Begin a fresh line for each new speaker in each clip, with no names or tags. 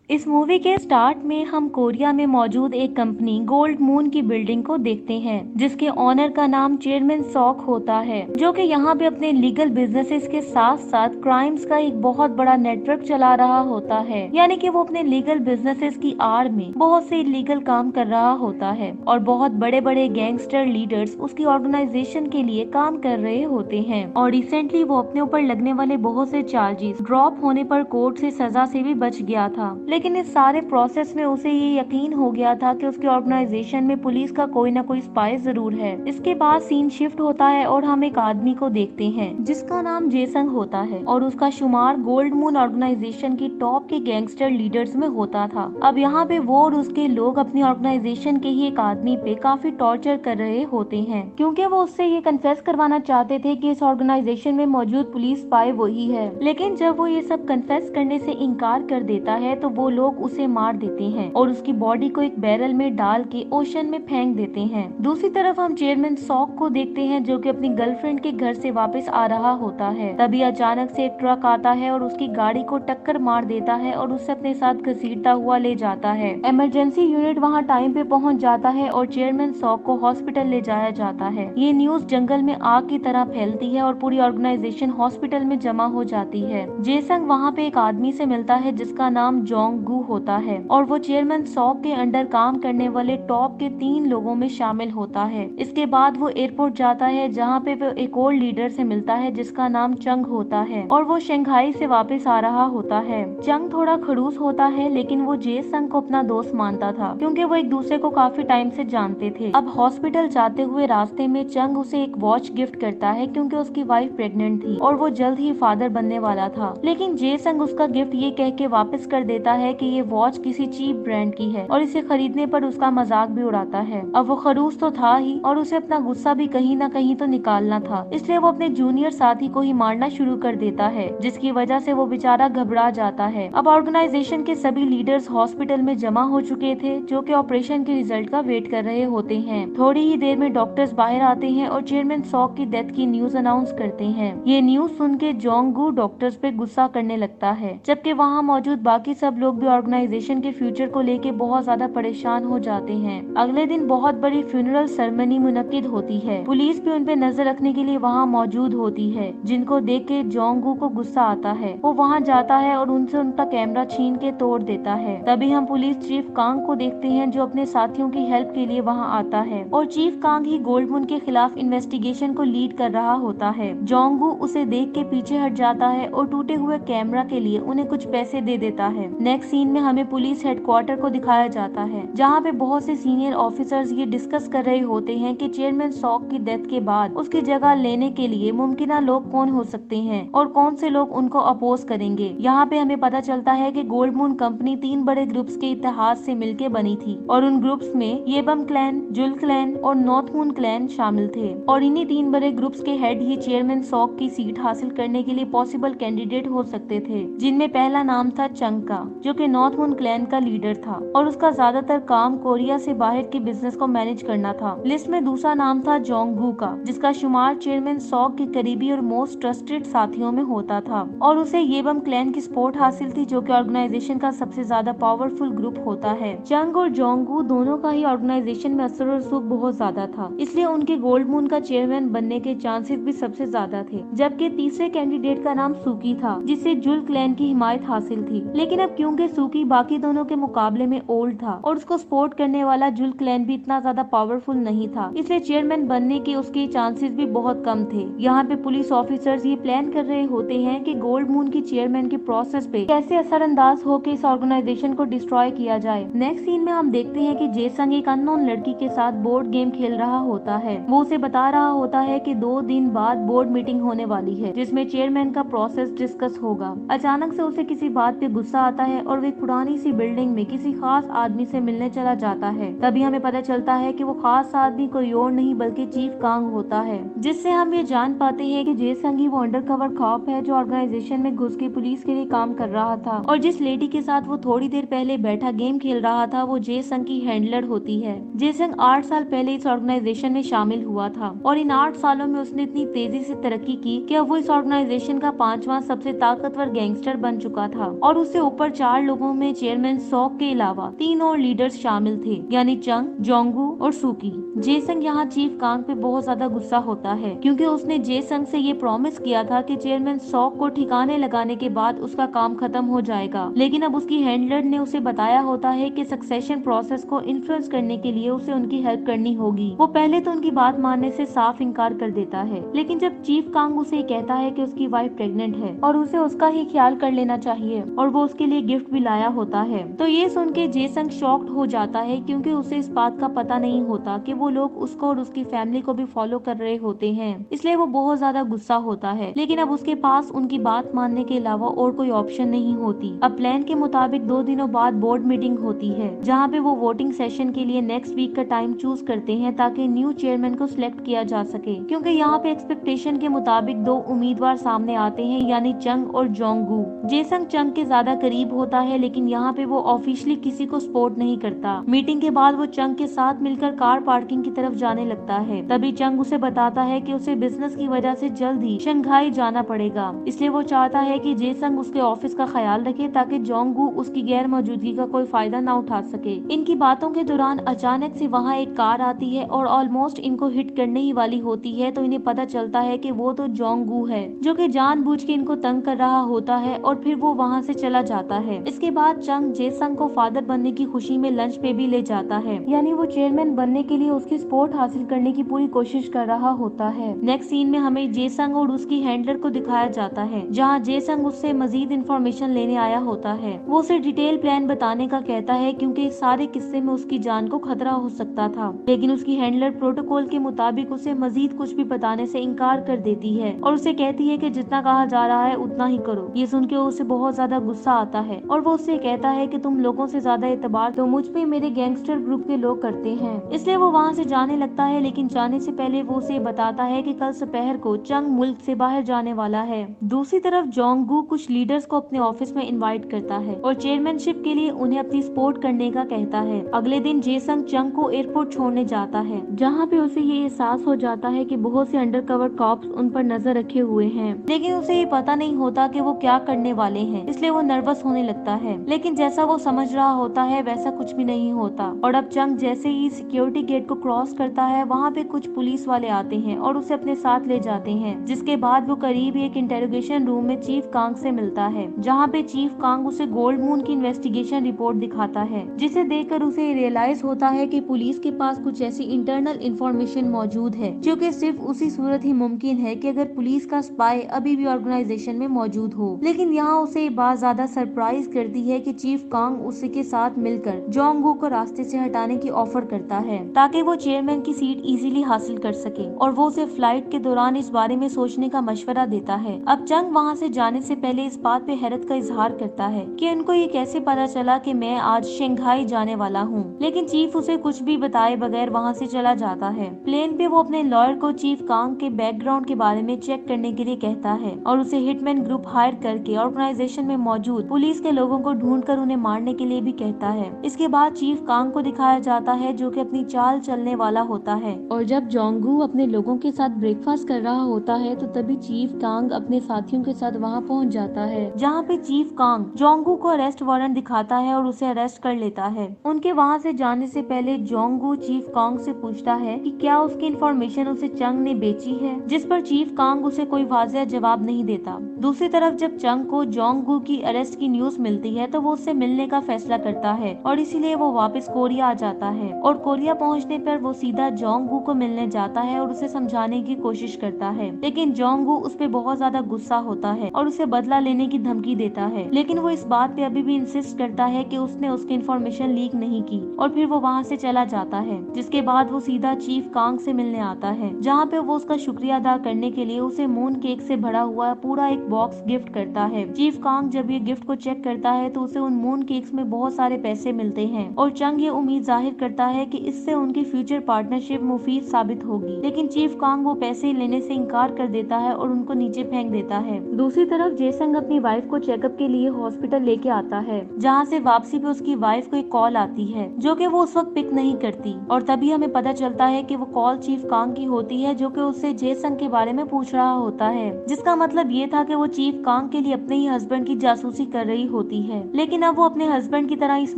इस मूवी के स्टार्ट में हम कोरिया में मौजूद एक कंपनी गोल्ड मून की बिल्डिंग को देखते हैं, जिसके ओनर का नाम चेयरमैन सॉक होता है, जो कि यहाँ पे अपने लीगल बिजनेसेस के साथ साथ क्राइम्स का एक बहुत बड़ा नेटवर्क चला रहा होता है। यानी कि वो अपने लीगल बिजनेसेस की आड़ में बहुत से इलीगल काम कर रहा होता है और बहुत बड़े बड़े गैंगस्टर लीडर्स उसकी ऑर्गेनाइजेशन के लिए काम कर रहे होते हैं। और रिसेंटली वो अपने ऊपर लगने वाले बहुत से चार्जेस ड्रॉप होने पर कोर्ट से सजा से भी बच गया था। लेकिन इस सारे प्रोसेस में उसे ये यकीन हो गया था कि उसके ऑर्गेनाइजेशन में पुलिस का कोई ना कोई स्पाई जरूर है। इसके बाद सीन शिफ्ट होता है और हम एक आदमी को देखते हैं जिसका नाम जेसंग होता है और उसका शुमार गोल्ड मून ऑर्गेनाइजेशन की टॉप के गैंगस्टर लीडर्स में होता था। अब यहाँ पे वो और उसके लोग अपनी ऑर्गेनाइजेशन के ही एक आदमी पे काफी टॉर्चर कर रहे होते हैं, क्योंकि वो उससे ये कन्फेस करवाना चाहते थे कि इस ऑर्गेनाइजेशन में मौजूद पुलिस स्पाई वही है। लेकिन जब वो ये सब कन्फेस करने से इनकार कर देता है तो वो लोग उसे मार देते हैं और उसकी बॉडी को एक बैरल में डाल के ओशन में फेंक देते हैं। दूसरी तरफ हम चेयरमैन सॉक को देखते हैं जो कि अपनी गर्लफ्रेंड के घर से वापस आ रहा होता है। तभी अचानक से एक ट्रक आता है और उसकी गाड़ी को टक्कर मार देता है और उसे अपने साथ घसीटता हुआ ले जाता है। इमरजेंसी यूनिट वहाँ टाइम पे पहुँच जाता है और चेयरमैन सॉक को हॉस्पिटल ले जाया जाता है। ये न्यूज जंगल में आग की तरह फैलती है और पूरी ऑर्गेनाइजेशन हॉस्पिटल में जमा हो जाती है। जेसंग वहाँ पे एक आदमी से मिलता है जिसका नाम जोंग गू होता है और वो चेयरमैन सॉक के अंडर काम करने वाले टॉप के 3 लोगों में शामिल होता है। इसके बाद वो एयरपोर्ट जाता है जहाँ पे वो एक और लीडर से मिलता है जिसका नाम चंग होता है और वो शंघाई से वापस आ रहा होता है। चंग थोड़ा खड़ूस होता है लेकिन वो जेसंग को अपना दोस्त मानता था क्योंकि वो एक दूसरे को काफी टाइम से जानते थे। अब हॉस्पिटल जाते हुए रास्ते में चंग उसे एक वॉच गिफ्ट करता है क्योंकि उसकी वाइफ प्रेग्नेंट थी और वो जल्द ही फादर बनने वाला था। लेकिन जेसंग उसका गिफ्ट ये कह के वापस कर देता है कि ये वॉच किसी चीप ब्रांड की है और इसे खरीदने पर उसका मजाक भी उड़ाता है। अब वो खरूस तो था ही और उसे अपना गुस्सा भी कहीं ना कहीं तो निकालना था, इसलिए वो अपने जूनियर साथी को ही मारना शुरू कर देता है, जिसकी वजह से वो बेचारा घबरा जाता है। अब ऑर्गेनाइजेशन के सभी लीडर्स हॉस्पिटल में जमा हो चुके थे जो कि ऑपरेशन के रिजल्ट का वेट कर रहे होते हैं। थोड़ी ही देर में डॉक्टर्स बाहर आते हैं और चेयरमैन सॉक की डेथ की न्यूज अनाउंस करते हैं। ये न्यूज सुन के जोंगू डॉक्टर्स पे गुस्सा करने लगता है, जबकि वहाँ मौजूद बाकी सब लोग भी ऑर्गेनाइजेशन के फ्यूचर को लेके बहुत ज्यादा परेशान हो जाते हैं। अगले दिन बहुत बड़ी फ्यूनरल सेरेमनी मुनक्किद होती है। पुलिस भी उन पे नजर रखने के लिए वहाँ मौजूद होती है, जिनको देख के जोंगू को गुस्सा आता है। वो वहाँ जाता है और उनसे उनका कैमरा छीन के तोड़ देता है। तभी हम पुलिस चीफ कांग को देखते हैं जो अपने साथियों की हेल्प के लिए वहाँ आता है और चीफ कांग ही गोल्ड मून के खिलाफ इन्वेस्टिगेशन को लीड कर रहा होता है। जोंगू उसे देख के पीछे हट जाता है और टूटे हुए कैमरा के लिए उन्हें कुछ पैसे दे देता है। नेक्स्ट सीन में हमें पुलिस हेडक्वार्टर को दिखाया जाता है जहाँ पे बहुत से सीनियर ऑफिसर्स ये डिस्कस कर रहे होते हैं कि चेयरमैन सॉक की डेथ के बाद उसकी जगह लेने के लिए मुमकिन लोग कौन हो सकते हैं और कौन से लोग उनको अपोज करेंगे। यहाँ पे हमें पता चलता है कि गोल्ड मून कंपनी 3 बड़े ग्रुप्स के इतिहाद से मिलके बनी थी और उन ग्रुप्स में येबम क्लैन, जुल क्लैन और नॉर्थ मून क्लैन शामिल थे और इन्हीं 3 बड़े ग्रुप्स के हेड ही चेयरमैन सॉक की सीट हासिल करने के लिए पॉसिबल कैंडिडेट हो सकते थे, जिनमें पहला नाम था चंग का, जो कि नॉर्थ मून क्लैन का लीडर था और उसका ज्यादातर काम कोरिया से बाहर के बिजनेस को मैनेज करना था। लिस्ट में दूसरा नाम था जोंगू का, जिसका शुमार चेयरमैन सॉक के करीबी और मोस्ट ट्रस्टेड साथियों में होता था और उसे येबम क्लैन की सपोर्ट हासिल थी, जो कि ऑर्गेनाइजेशन का सबसे ज्यादा पावरफुल ग्रुप होता है। चंग और जोंगू दोनों का ही ऑर्गेनाइजेशन में असर और सुख बहुत ज्यादा था, इसलिए उनके गोल्ड मून का चेयरमैन बनने के चांसेस भी सबसे ज्यादा थे। जबकि तीसरे कैंडिडेट का नाम सुकी था, जिसे जुल क्लैन की हिमायत हासिल थी। लेकिन अब क्योंकि सुकी बाकी दोनों के मुकाबले में ओल्ड था और उसको सपोर्ट करने वाला जुल क्लैन भी इतना ज्यादा पावरफुल नहीं था, इसलिए चेयरमैन बनने के उसके चांसेस भी बहुत कम थे। यहाँ पे पुलिस ऑफिसर्स ये प्लान कर रहे होते हैं कि गोल्ड मून की चेयरमैन के प्रोसेस पे कैसे असरअंदाज होकर इस ऑर्गेनाइजेशन को डिस्ट्रॉय किया जाए। नेक्स्ट सीन में हम देखते हैं कि जेसंग एक अननोन लड़की के साथ बोर्ड गेम खेल रहा होता है। वो उसे बता रहा होता है कि 2 दिन बाद बोर्ड मीटिंग होने वाली है जिसमें चेयरमैन का प्रोसेस डिस्कस होगा। अचानक से उसे किसी बात पे गुस्सा आता है और वो एक पुरानी सी बिल्डिंग में किसी खास आदमी से मिलने चला जाता है। तभी हमें पता चलता है कि वो खास आदमी कोई और नहीं बल्कि चीफ कांग होता है, जिससे हम ये जान पाते हैं कि जेसंग ही वो अंडरकवर कॉप है जो ऑर्गेनाइजेशन में घुस के पुलिस के लिए काम कर रहा था और जिस लेडी के साथ वो थोड़ी देर पहले बैठा गेम खेल रहा था वो जेसंग की हैंडलर होती है। जेसंग 8 साल पहले इस ऑर्गेनाइजेशन में शामिल हुआ था और इन 8 सालों में उसने इतनी तेजी से तरक्की की कि अब वो इस ऑर्गेनाइजेशन का 5वां सबसे ताकतवर गैंगस्टर बन चुका था और उससे ऊपर 4 4 लोगों में चेयरमैन सॉक के अलावा 3 और लीडर्स शामिल थे, यानी चंग, जोंगू और सुकी। जेसंग यहाँ चीफ कांग पे बहुत ज्यादा गुस्सा होता है क्योंकि उसने जेसंग से ये प्रॉमिस किया था कि चेयरमैन सॉक को ठिकाने लगाने के बाद उसका काम खत्म हो जाएगा। लेकिन अब उसकी हैंडलर ने उसे बताया होता है कि सक्सेशन प्रोसेस को इन्फ्लुएंस करने के लिए उसे उनकी हेल्प करनी होगी। वो पहले तो उनकी बात मानने से साफ इनकार कर देता है, लेकिन जब चीफ कांग उसे कहता है कि उसकी वाइफ प्रेग्नेंट है और उसे उसका ही ख्याल कर लेना चाहिए और वो उसके लिए गिफ्ट भी लाया होता है, तो ये सुन के जेसंग शॉक्ड हो जाता है क्योंकि उसे इस बात का पता नहीं होता कि वो लोग उसको और उसकी फैमिली को भी फॉलो कर रहे होते हैं। इसलिए वो बहुत ज्यादा गुस्सा होता है, लेकिन अब उसके पास उनकी बात मानने के अलावा और कोई ऑप्शन नहीं होती। अब प्लान के मुताबिक 2 दिनों बाद बोर्ड मीटिंग होती है जहाँ पे वो वोटिंग सेशन के लिए नेक्स्ट वीक का टाइम चूज करते हैं ताकि न्यू चेयरमैन को सिलेक्ट किया जा सके, क्योंकि यहाँ पे एक्सपेक्टेशन के मुताबिक 2 उम्मीदवार सामने आते हैं, यानी चंग और जोंगू। जेसंग चंग के ज्यादा करीब होता है, लेकिन यहाँ पे वो ऑफिशियली किसी को सपोर्ट नहीं करता। मीटिंग के बाद वो चंग के साथ मिलकर कार पार्किंग की तरफ जाने लगता है। तभी चंग उसे बताता है कि उसे बिजनेस की वजह से जल्द ही शंघाई जाना पड़ेगा, इसलिए वो चाहता है कि जेसंग उसके ऑफिस का ख्याल रखे ताकि जोंगू उसकी गैर मौजूदगी का कोई फायदा न उठा सके। इनकी बातों के दौरान अचानक से वहाँ एक कार आती है और ऑलमोस्ट इनको हिट करने ही वाली होती है, तो इन्हें पता चलता है कि वो तो जोंगू है जो कि जानबूझ के इनको तंग कर रहा होता है और फिर वो वहाँ से चला जाता है। इसके बाद चंग जेसंग को फादर बनने की खुशी में लंच पे भी ले जाता है, यानी वो चेयरमैन बनने के लिए उसकी सपोर्ट हासिल करने की पूरी कोशिश कर रहा होता है। नेक्स्ट सीन में हमें जेसंग और उसकी हैंडलर को दिखाया जाता है जहाँ जेसंग उससे मजीद इंफॉर्मेशन लेने आया होता है। वो उसे डिटेल प्लान बताने का कहता है क्योंकि इस सारे किस्से में उसकी जान को खतरा हो सकता था, लेकिन उसकी हैंडलर प्रोटोकॉल के मुताबिक उसे मजीद कुछ भी बताने से इनकार कर देती है और उसे कहती है कि जितना कहा जा रहा है उतना ही करो। ये सुन के उसे बहुत ज्यादा गुस्सा आता है और वो उससे कहता है कि तुम लोगों से ज्यादा एतबार तो मुझ पे मेरे गैंगस्टर ग्रुप के लोग करते हैं, इसलिए वो वहाँ से जाने लगता है। लेकिन जाने से पहले वो उसे बताता है कि कल दोपहर को चंग मुल्क से बाहर जाने वाला है। दूसरी तरफ जोंगू कुछ लीडर्स को अपने ऑफिस में इनवाइट करता है और चेयरमैनशिप के लिए उन्हें अपनी सपोर्ट करने का कहता है। अगले दिन जेसंग चंग को एयरपोर्ट छोड़ने जाता है जहाँ पे उसे ये एहसास हो जाता है कि बहुत से अंडरकवर कॉप्स उन पर नजर रखे हुए हैं, लेकिन उसे ये पता नहीं होता कि वो क्या करने वाले हैं, इसलिए वो नर्वस होने लगता है। लेकिन जैसा वो समझ रहा होता है वैसा कुछ भी नहीं होता और अब चंग जैसे ही सिक्योरिटी गेट को क्रॉस करता है वहाँ पे कुछ पुलिस वाले आते हैं और उसे अपने साथ ले जाते हैं, जिसके बाद वो करीब एक इंटेरोगेशन रूम में चीफ कांग से मिलता है जहाँ पे चीफ कांग उसे गोल्ड मून की इन्वेस्टिगेशन रिपोर्ट दिखाता है, जिसे देखकर उसे रियलाइज होता है कि पुलिस के पास कुछ ऐसी इंटरनल इंफॉर्मेशन मौजूद है जो कि सिर्फ उसी सूरत ही मुमकिन है कि अगर पुलिस का स्पाई अभी भी ऑर्गेनाइजेशन में मौजूद हो। लेकिन यहाँ उसे ये बात ज्यादा सरप्राइज करती है कि चीफ कांग उसी के साथ मिलकर जोंगू को रास्ते से हटाने की ऑफर करता है ताकि वो चेयरमैन की सीट इजीली हासिल कर सके और वो उसे फ्लाइट के दौरान इस बारे में सोचने का मशवरा देता है। अब चंग वहाँ से जाने से पहले इस बात पे हैरत का इजहार करता है कि उनको ये कैसे पता चला कि मैं आज शंघाई जाने वाला हूँ, लेकिन चीफ उसे कुछ भी बताए बगैर वहाँ से चला जाता है। प्लेन पे वो अपने लॉयर को चीफ कांग के बैकग्राउंड के बारे में चेक करने के लिए कहता है और उसे हिटमैन ग्रुप हायर करके ऑर्गेनाइजेशन में मौजूद पुलिस के लोगों को ढूंढकर उन्हें मारने के लिए भी कहता है। इसके बाद चीफ कांग को दिखाया जाता है जो कि अपनी चाल चलने वाला होता है और जब जोंगू अपने लोगों के साथ ब्रेकफास्ट कर रहा होता है तो तभी चीफ कांग अपने साथियों के साथ वहाँ पहुँच जाता है जहाँ पे चीफ कांग जोंगू को अरेस्ट वारंट दिखाता है और उसे अरेस्ट कर लेता है। उनके वहाँ से जाने से पहले जोंगू चीफ कांग से पूछता है कि क्या उसकी इन्फॉर्मेशन उसे चंग ने बेची है, जिस पर चीफ कांग उसे कोई वाज़ेह जवाब नहीं देता। दूसरी तरफ जब चंग को जोंगू की अरेस्ट की न्यूज मिलती है तो वो उससे मिलने का फैसला करता है और इसीलिए वो वापस कोरिया आ जाता है और कोरिया पहुंचने पर वो सीधा जोंगू को मिलने जाता है और उसे समझाने की कोशिश करता है, लेकिन जोंगू उस पे बहुत ज्यादा गुस्सा होता है और उसे बदला लेने की धमकी देता है। लेकिन वो इस बात पे अभी भी इंसिस्ट करता है कि उसने उसकी इन्फॉर्मेशन लीक नहीं की और फिर वो वहाँ से चला जाता है, जिसके बाद वो सीधा चीफ कांग से मिलने आता है जहाँ पे वो उसका शुक्रिया अदा करने के लिए उसे मून केक से भरा हुआ पूरा एक बॉक्स गिफ्ट करता है। चीफ कांग जब ये गिफ्ट को चेक करता है तो उसे उन मून केक्स में बहुत सारे पैसे मिलते हैं और चंग ये उम्मीद जाहिर करता है कि इससे उनकी फ्यूचर पार्टनरशिप मुफीद साबित होगी, लेकिन चीफ कांग वो पैसे लेने से इनकार कर देता है और उनको नीचे फेंक देता है। दूसरी तरफ जेसंग अपनी वाइफ को चेकअप के लिए हॉस्पिटल लेके आता है जहाँ से वापसी पे उसकी वाइफ को एक कॉल आती है जो कि वो उस वक्त पिक नहीं करती और तभी हमें पता चलता है कि वो कॉल चीफ कांग की होती है जो कि उससे जेसंग के बारे में पूछ रहा होता है, जिसका मतलब ये था कि वो चीफ कांग के लिए अपने ही हस्बैंड की जासूसी कर रही होती होती है, लेकिन अब वो अपने हस्बैंड की तरह इस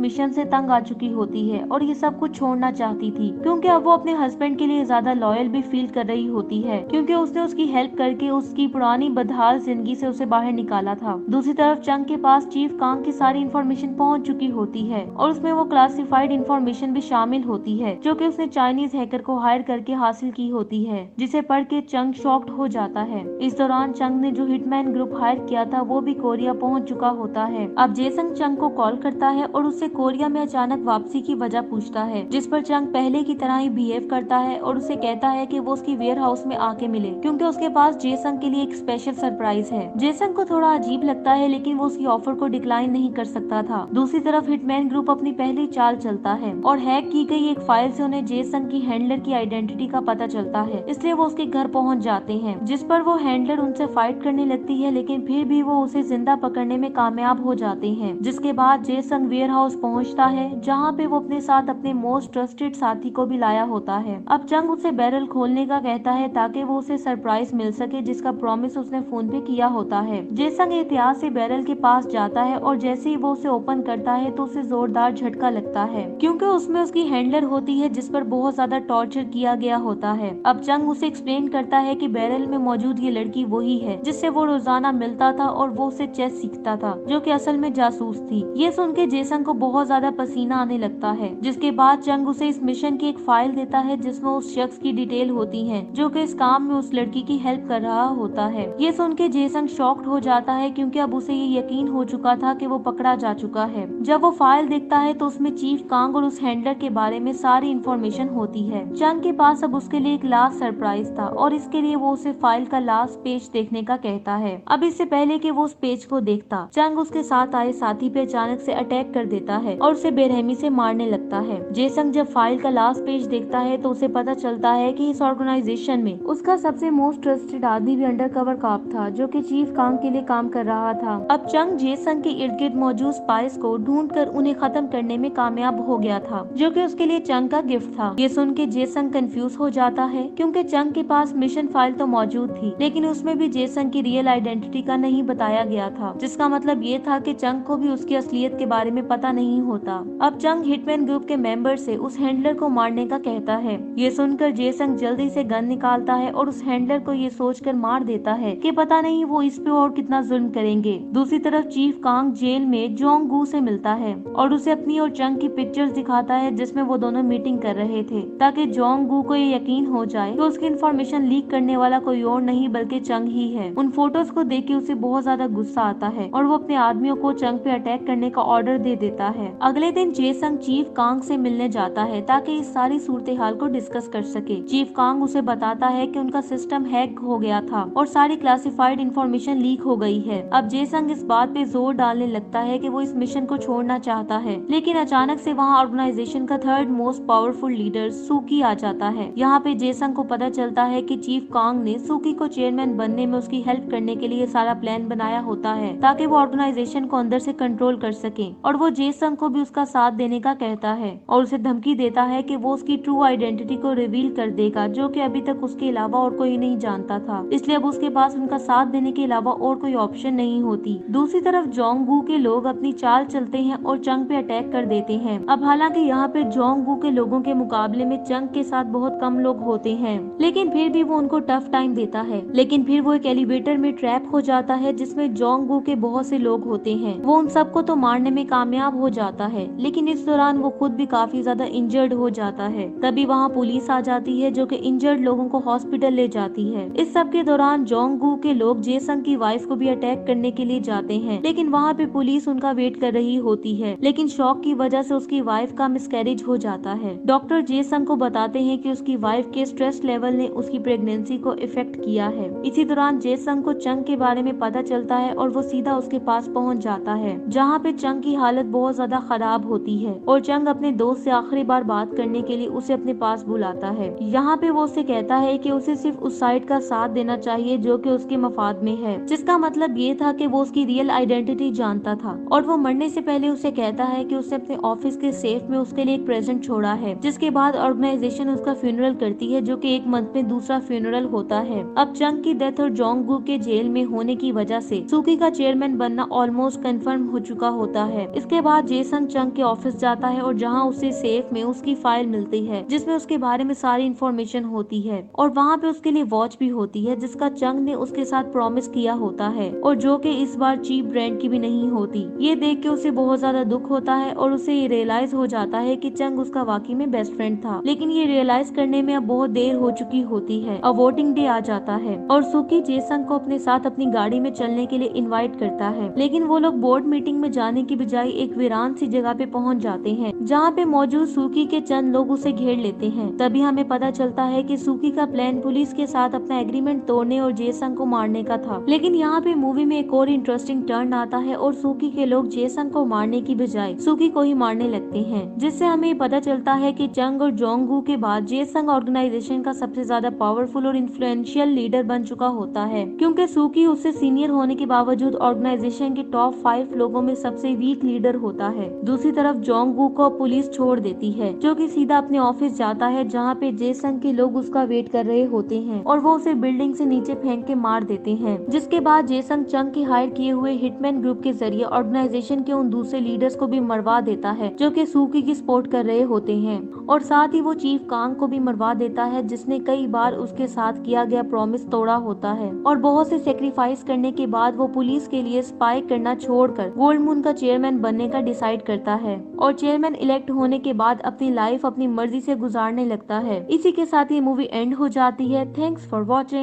मिशन से तंग आ चुकी होती है और ये सब कुछ छोड़ना चाहती थी, क्योंकि अब वो अपने हस्बैंड के लिए ज्यादा लॉयल भी फील कर रही होती है, क्योंकि उसने उसकी हेल्प करके उसकी पुरानी बदहाल जिंदगी से उसे बाहर निकाला था। दूसरी तरफ चंग के पास चीफ कांग की सारी इन्फॉर्मेशन पहुंच चुकी होती है और उसमें वो क्लासिफाइड इन्फॉर्मेशन भी शामिल होती है जो कि उसने चाइनीज हैकर को हायर करके हासिल की होती है, जिसे पढ़ के चंग शॉक्ड हो जाता है। इस दौरान चंग ने जो हिटमैन ग्रुप हायर किया था वो भी कोरिया पहुंच चुका होता है। अब जेसंग चंग को कॉल करता है और उससे कोरिया में अचानक वापसी की वजह पूछता है, जिस पर चंग पहले की तरह ही बिहेव करता है और उसे कहता है कि वो उसकी वेयर हाउस में आके मिले, क्योंकि उसके पास जेसंग के लिए एक स्पेशल सरप्राइज है। जेसंग को थोड़ा अजीब लगता है, लेकिन वो उसकी ऑफर को डिक्लाइन नहीं कर सकता था। दूसरी तरफ हिटमैन ग्रुप अपनी पहली चाल चलता है और हैक की गई एक फाइल से उन्हें जेसंग की हैंडलर की आइडेंटिटी का पता चलता है, इसलिए वो उसके घर पहुंच जाते हैं, जिस पर वो हैंडलर उनसे फाइट करने लगती है, लेकिन फिर भी वो उसे जिंदा पकड़ने में कामयाब हो जाते हैं। जिसके बाद जेसंग वेयर हाउस पहुँचता है, जहाँ पे वो अपने साथ अपने मोस्ट ट्रस्टेड साथी को भी लाया होता है। अब चंग उसे बैरल खोलने का कहता है ताकि वो उसे सरप्राइज मिल सके, जिसका प्रॉमिस उसने फोन पे किया होता है। जेसंग एहतियात से बैरल के पास जाता है और जैसे ही वो उसे ओपन करता है तो उसे जोरदार झटका लगता है, क्योंकि उसमें उसकी हैंडलर होती है जिस पर बहुत ज्यादा टॉर्चर किया गया होता है। अब चंग उसे एक्सप्लेन करता है कि बैरल में मौजूद ये लड़की वही है जिससे वो रोजाना मिलता था और वो उसे चेस सीखता था, जो कि असल में जासूस थी। ये सुन के जेसंग को बहुत ज्यादा पसीना आने लगता है, जिसके बाद चंग उसे इस मिशन की एक फाइल देता है जिसमें उस शख्स की डिटेल होती है जो कि इस काम में उस लड़की की हेल्प कर रहा होता है। ये सुन के जेसंग शॉक्ड हो जाता है, क्योंकि अब उसे ये यकीन हो चुका था कि वो पकड़ा जा चुका है। जब वो फाइल देखता है तो उसमें चीफ कांग और उस हैंडलर के बारे में सारी इन्फॉर्मेशन होती है। चंग के पास अब उसके लिए एक लास्ट सरप्राइज था और इसके लिए वो उसे फाइल का लास्ट पेज देखने का कहता है। अब इससे पहले कि वो उस पेज को देखता, चंग उसके साथ आए साथी पे अचानक से अटैक कर देता है और उसे बेरहमी से मारने लगता है। जेसंग जब फाइल का लास्ट पेज देखता है तो उसे पता चलता है कि इस ऑर्गेनाइजेशन में उसका सबसे मोस्ट ट्रस्टेड आदमी भी अंडरकवर कॉप था, जो कि चीफ कांग के लिए काम कर रहा था। अब चंग जेसंग के इर्द गिर्द मौजूद स्पाइस को ढूंढकर उन्हें खत्म करने में कामयाब हो गया था, जो कि उसके लिए चंग का गिफ्ट था। ये सुन के जेसंग कंफ्यूज हो जाता है, क्योंकि चंग के पास मिशन फाइल तो मौजूद थी, लेकिन उसमें भी जेसंग की रियल आइडेंटिटी का नहीं बताया गया था, जिसका मतलब ये था कि चंग को भी उसकी असलियत के बारे में पता नहीं होता। अब चंग हिटमैन ग्रुप के मेंबर से उस हैंडलर को मारने का कहता है। ये सुनकर जेसंग जल्दी से गन निकालता है और उस हैंडलर को ये सोचकर मार देता है कि पता नहीं वो इस पे और कितना जुल्म करेंगे। दूसरी तरफ चीफ कांग जेल में जोंग गू से मिलता है और उसे अपनी और चंग की पिक्चर्स दिखाता है जिसमें वो दोनों मीटिंग कर रहे थे, ताकि जोंग गू को ये यकीन हो जाए कि उसकी इन्फॉर्मेशन लीक करने वाला कोई और नहीं बल्कि चंग ही है। उन फोटोज को देख के उसे बहुत ज्यादा गुस्सा आता है और वो अपने आदमियों को चंग पे अटैक करने का ऑर्डर दे देता है। अगले दिन जेसंग चीफ कांग से मिलने जाता है ताकि इस सारी सूरत हाल को डिस्कस कर सके। चीफ कांग उसे बताता है कि उनका सिस्टम हैक हो गया था और सारी क्लासिफाइड इंफॉर्मेशन लीक हो गई है। अब जेसंग इस बात पे जोर डालने लगता है कि वो इस मिशन को छोड़ना चाहता है, लेकिन अचानक से वहाँ ऑर्गेनाइजेशन का थर्ड मोस्ट पावरफुल लीडर सुकी आ जाता है। यहाँ पे जेसंग को पता चलता है कि चीफ कांग ने सुकी को चेयरमैन बनने में उसकी हेल्प करने के लिए सारा प्लान बनाया होता है, ताकि वो ऑर्गेनाइजेशन को अंदर से कंट्रोल कर सके। और वो जेसंग को भी उसका साथ देने का कहता है और उसे धमकी देता है कि वो उसकी ट्रू आइडेंटिटी को रिवील कर देगा, जो कि अभी तक उसके अलावा और कोई नहीं जानता था। इसलिए अब उसके पास उनका साथ देने के अलावा और कोई ऑप्शन नहीं होती। दूसरी तरफ जोंगगू के लोग अपनी चाल चलते हैं और चंग पे अटैक कर देते हैं। अब हालांकि यहाँ पे जोंगगू के लोगों के मुकाबले में चंग के साथ बहुत कम लोग होते हैं, लेकिन फिर भी वो उनको टफ टाइम देता है। लेकिन फिर वो एक एलिवेटर में ट्रैप हो जाता है जिसमें जोंगगू के बहुत से लोग होते हैं। वो उन सबको तो मारने में कामयाब हो जाता है, लेकिन इस दौरान वो खुद भी काफी ज्यादा इंजर्ड हो जाता है। तभी वहाँ पुलिस आ जाती है जो कि इंजर्ड लोगों को हॉस्पिटल ले जाती है। इस सब के दौरान जोंगगू के लोग जेसंग की वाइफ को भी अटैक करने के लिए जाते हैं, लेकिन वहाँ पे पुलिस उनका वेट कर रही होती है। लेकिन शॉक की वजह से उसकी वाइफ का मिसकैरेज हो जाता है। डॉक्टर जेसंग को बताते हैं कि उसकी वाइफ के स्ट्रेस लेवल ने उसकी प्रेगनेंसी को इफेक्ट किया है। इसी दौरान जेसंग को चंग के बारे में पता चलता है और वो सीधा उसके पास पहुंच जाता है, जहाँ पे चंग की हालत बहुत ज्यादा खराब होती है और चंग अपने दोस्त से आखिरी बार बात करने के लिए उसे अपने पास बुलाता है। यहाँ पे वो उसे कहता है कि उसे सिर्फ उस साइड का साथ देना चाहिए जो कि उसके मफाद में है, जिसका मतलब ये था कि वो उसकी रियल आइडेंटिटी जानता था। और वो मरने से पहले उसे कहता है कि उसने अपने ऑफिस के सेफ में उसके लिए एक प्रेजेंट छोड़ा है, जिसके बाद ऑर्गेनाइजेशन उसका फ्यूनरल करती है, जो कि एक मंथ में दूसरा फ्यूनरल होता है। अब चंग की डेथ और जोंगगू के जेल में होने की वजह से सुकी का चेयरमैन बनना ऑलमोस्ट ऑलमोस्ट कंफर्म हो चुका होता है। इसके बाद जेसन चंग के ऑफिस जाता है और जहाँ उसे सेफ में उसकी फाइल मिलती है जिसमें उसके बारे में सारी इन्फॉर्मेशन होती है और वहाँ पे उसके लिए वॉच भी होती है जिसका चंग ने उसके साथ प्रॉमिस किया होता है और जो कि इस बार चीप ब्रांड की भी नहीं होती। ये देख के उसे बहुत ज्यादा दुख होता है और उसे ये रियलाइज हो जाता है कि चंग उसका वाकई में बेस्ट फ्रेंड था, लेकिन ये रियलाइज करने में अब बहुत देर हो चुकी होती है। अब वोटिंग डे आ जाता है और सुकी जेसन को अपने साथ अपनी गाड़ी में चलने के लिए इनवाइट करता है, लेकिन वो लोग बोर्ड मीटिंग में जाने की बजाय एक वीरान सी जगह पे पहुंच जाते हैं जहाँ पे मौजूद सुकी के चंद लोग उसे घेर लेते हैं। तभी हमें पता चलता है कि सुकी का प्लान पुलिस के साथ अपना एग्रीमेंट तोड़ने और जेसन को मारने का था, लेकिन यहाँ पे मूवी में एक और इंटरेस्टिंग टर्न आता है और सुकी के लोग जेसन को मारने की बजाय सुकी को ही मारने लगते हैं, जिससे हमें पता चलता है कि चंग और जोंगू के बाद जेसन ऑर्गेनाइजेशन का सबसे ज्यादा पावरफुल और इन्फ्लुएंशियल लीडर बन चुका होता है, क्योंकि सुकी उससे सीनियर होने के बावजूद ऑर्गेनाइजेशन के टॉप 5 लोगों में सबसे वीक लीडर होता है। दूसरी तरफ जोंगू को पुलिस छोड़ देती है जो कि सीधा अपने ऑफिस जाता है जहाँ पे जेसन के लोग उसका वेट कर रहे होते हैं और वो उसे बिल्डिंग से नीचे फेंक के मार देते हैं, जिसके बाद जेसन चंग के हायर किए हुए हिटमैन ग्रुप के जरिए ऑर्गेनाइजेशन के उन दूसरे लीडर्स को भी मरवा देता है जो कि सुकी की सपोर्ट कर रहे होते हैं, और साथ ही वो चीफ कांग को भी मरवा देता है जिसने कई बार उसके साथ किया गया प्रॉमिस तोड़ा होता है। और बहुत से सेक्रीफाइस करने के बाद वो पुलिस के लिए स्पाई करना छोड़कर गोल्ड मून का चेयरमैन बनने का डिसाइड करता है और चेयरमैन इलेक्ट होने के बाद अपनी लाइफ अपनी मर्जी से गुजारने लगता है। इसी के साथ ये मूवी एंड हो जाती है। Thanks for watching.